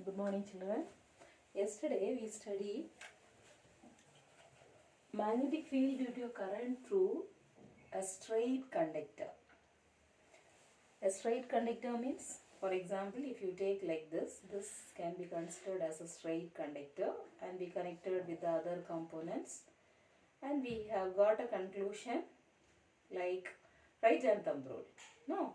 Good morning, children. Yesterday we studied magnetic field due to a current through a straight conductor. A straight conductor means, for example, if you take like this can be considered as a straight conductor and be connected with the other components, and we have got a conclusion like right hand thumb rule. No.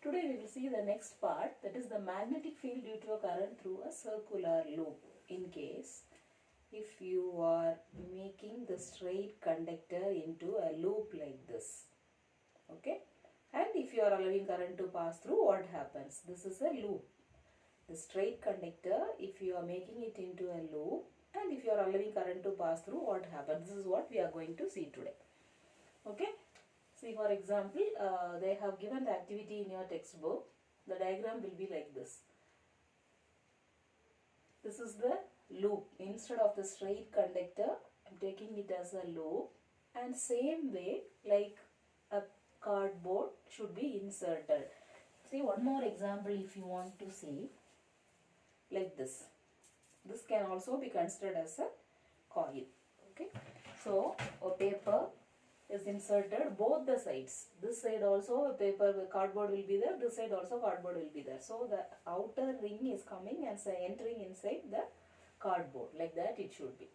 Today we will see the next part, that is the magnetic field due to a current through a circular loop. In case if you are making the straight conductor into a loop like this, okay, and if you are allowing current to pass through, what happens? This is a loop. The straight conductor, if you are making it into a loop and if you are allowing current to pass through, what happens? This is what we are going to see today. Okay. See, for example, they have given the activity in your textbook. The diagram will be like this. This is the loop. Instead of the straight conductor, I am taking it as a loop, and same way like a cardboard should be inserted. See, one more example if you want to see, like this. This can also be considered as a coil. Okay. So, a paper is inserted both the sides. This side also a paper cardboard will be there, this side also cardboard will be there. So the outer ring is coming and entering inside the cardboard, like that it should be.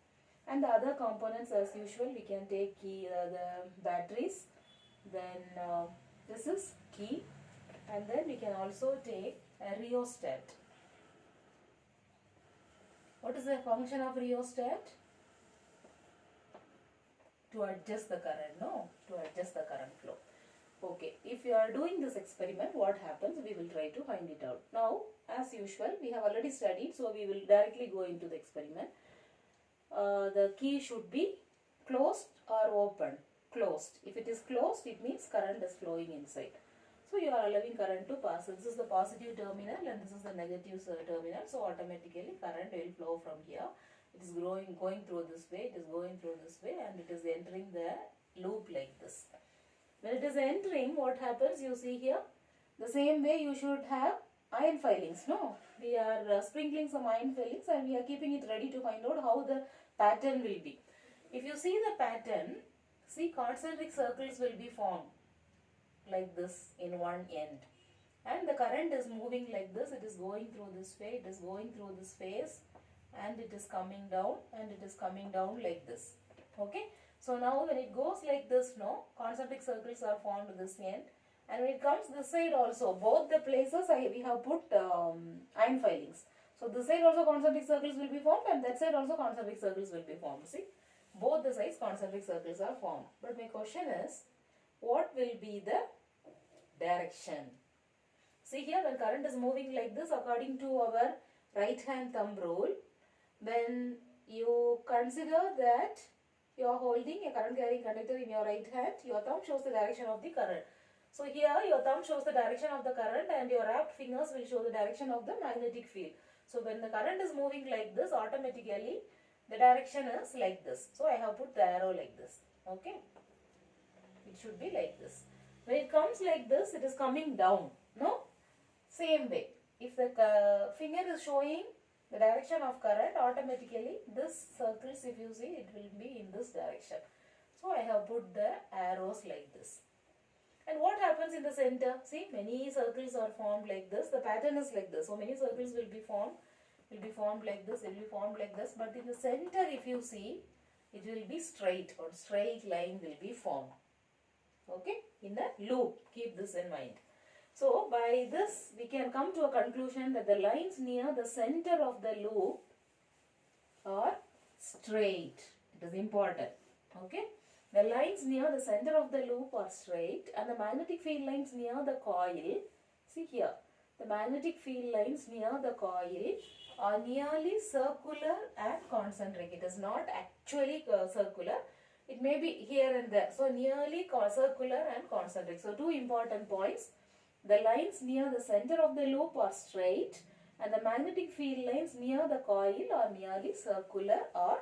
And the other components as usual, we can take key, the batteries, then this is key, and then we can also take a rheostat. What is the function of rheostat? To adjust the current, no? To adjust the current flow. Okay, if you are doing this experiment, what happens? We will try to find it out. Now, as usual, we have already studied, so we will directly go into the experiment. The key should be closed or open. Closed. If it is closed, it means current is flowing inside. So, you are allowing current to pass. This is the positive terminal and this is the negative terminal. So, automatically current will flow from here. It is going through this way, it is going through this way, and it is entering the loop like this. When it is entering, what happens? You see here, the same way you should have iron filings. No, we are sprinkling some iron filings and we are keeping it ready to find out how the pattern will be. If you see the pattern, see, concentric circles will be formed like this in one end. And the current is moving like this, it is going through this way, it is going through this phase, and it is coming down and it is coming down like this. Okay. So now when it goes like this, no, concentric circles are formed this end, and when it comes this side also, both the places we have put iron filings. So this side also concentric circles will be formed and that side also concentric circles will be formed. See, both the sides concentric circles are formed. But my question is, what will be the direction? See here, when current is moving like this, according to our right hand thumb rule, when you consider that you are holding a current carrying conductor in your right hand, your thumb shows the direction of the current. So here your thumb shows the direction of the current and your wrapped fingers will show the direction of the magnetic field. So when the current is moving like this, automatically the direction is like this. So I have put the arrow like this. Okay. It should be like this. When it comes like this, it is coming down. No? Same way. If the finger is showing the direction of current, automatically this circles, if you see, it will be in this direction. So I have put the arrows like this. And what happens in the center? See, many circles are formed like this. The pattern is like this. So many circles will be formed like this, it will be formed like this. But in the center, if you see, it will be straight, or straight line will be formed. Okay, in the loop. Keep this in mind. So, by this we can come to a conclusion that the lines near the center of the loop are straight. It is important. Okay. The lines near the center of the loop are straight, and the magnetic field lines near the coil, see here, the magnetic field lines near the coil are nearly circular and concentric. It is not actually circular. It may be here and there. So, nearly circular and concentric. So, two important points. The lines near the center of the loop are straight and the magnetic field lines near the coil are nearly circular or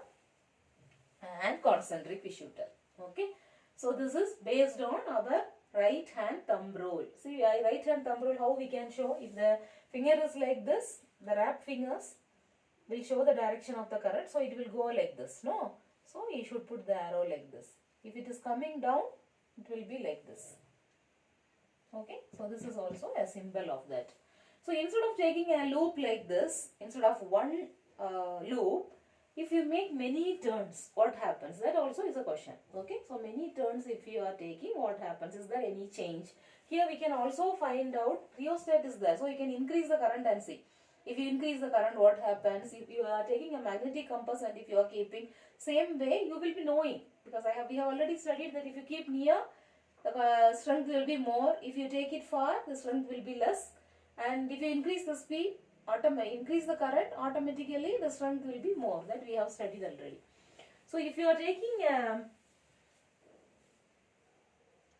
and concentric, we should tell. Okay. So, this is based on our right hand thumb rule. See, right hand thumb rule, how we can show? If the finger is like this, the wrapped fingers will show the direction of the current, so it will go like this, no? So you should put the arrow like this. If it is coming down, it will be like this. Okay, so this is also a symbol of that. So instead of taking a loop like this, instead of one loop, if you make many turns, what happens? That also is a question. Okay, so many turns if you are taking, what happens? Is there any change? Here we can also find out rheostat is there, so you can increase the current and see. If you increase the current, what happens? If you are taking a magnetic compass and if you are keeping same way, you will be knowing, because we have already studied that if you keep near, the strength will be more. If you take it far, the strength will be less. And if you increase the speed, increase the current, automatically the strength will be more. That we have studied already. So if you are taking a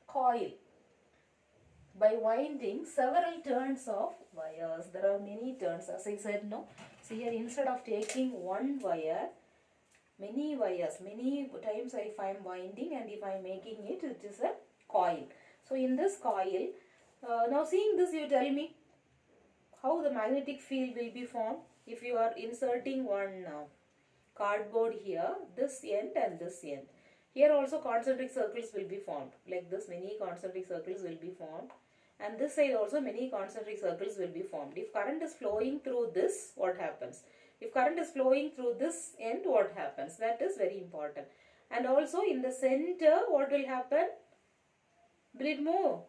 coil by winding several turns of wires, there are many turns, as I said, no. So here instead of taking one wire, many wires, many times if I am winding, and if I am making it, it is a coil. So in this coil, now seeing this, you tell me how the magnetic field will be formed. If you are inserting one cardboard here, this end and this end, here also concentric circles will be formed. Like this, many concentric circles will be formed. And this side also many concentric circles will be formed. If current is flowing through this, what happens? If current is flowing through this end, what happens? That is very important. And also in the center, what will happen? Will it move?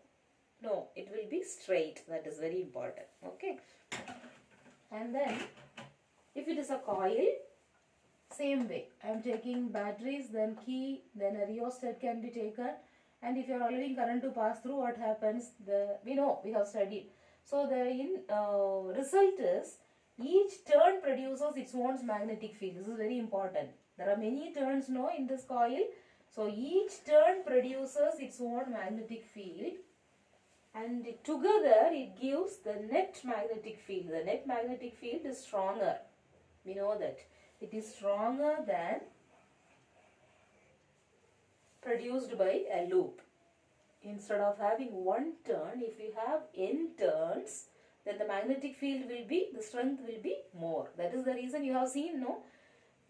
No, it will be straight. That is very important. Okay. And then, if it is a coil, same way. I am taking batteries, then key, then a rheostat can be taken. And if you are allowing current to pass through, what happens? We know, we have studied. So the result is, each turn produces its own magnetic field. This is very important. There are many turns now in this coil. So each turn produces its own magnetic field, and together it gives the net magnetic field. The net magnetic field is stronger. We know that. It is stronger than produced by a loop. Instead of having one turn, if you have n turns, then the magnetic field will be, the strength will be more. That is the reason you have seen, no?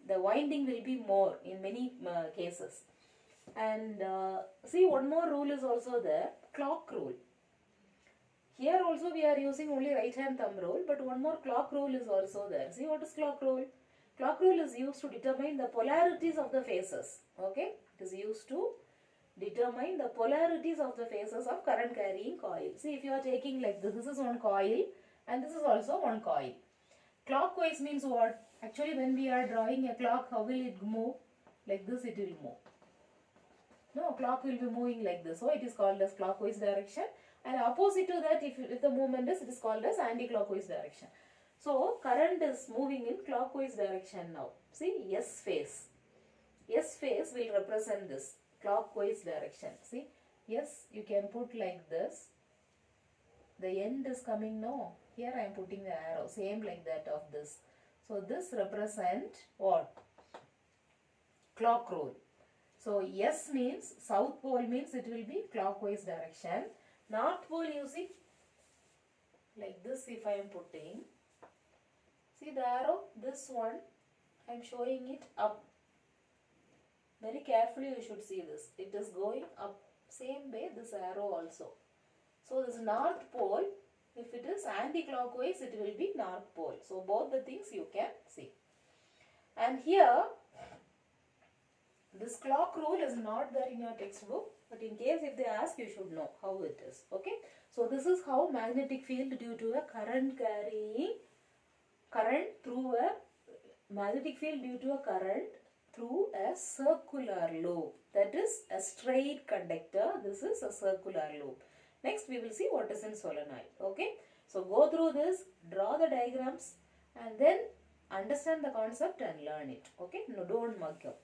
The winding will be more in many cases. And see, one more rule is also there, clock rule. Here also we are using only right hand thumb rule, but one more clock rule is also there. See, what is clock rule? Clock rule is used to determine the polarities of the phases. Okay, it is used to determine the polarities of the phases of current carrying coil. See, if you are taking like this, this is one coil and this is also one coil. Clockwise means what? Actually, when we are drawing a clock, how will it move? Like this it will move. No, clock will be moving like this. So it is called as clockwise direction. And opposite to that, if the movement is, it is called as anti-clockwise direction. So current is moving in clockwise direction now. See, S phase. S phase will represent this clockwise direction. See, yes, you can put like this. The end is coming now. Here I am putting the arrow, same like that of this. So this represent what? Clock rule. So S means, south pole means it will be clockwise direction. North pole, you see, like this if I am putting. See the arrow, this one, I am showing it up. Very carefully you should see this. It is going up. Same way this arrow also. So this north pole, if it is anti-clockwise, it will be north pole. So both the things you can see. And here, this clock rule is not there in your textbook. But in case if they ask, you should know how it is. Okay. So this is how magnetic field due to a current carrying, current through a magnetic field due to a current through a circular loop. That is a straight conductor. This is a circular loop. Next we will see what is in solenoid. Okay. So go through this, draw the diagrams and then understand the concept and learn it. Okay. No, don't mug up.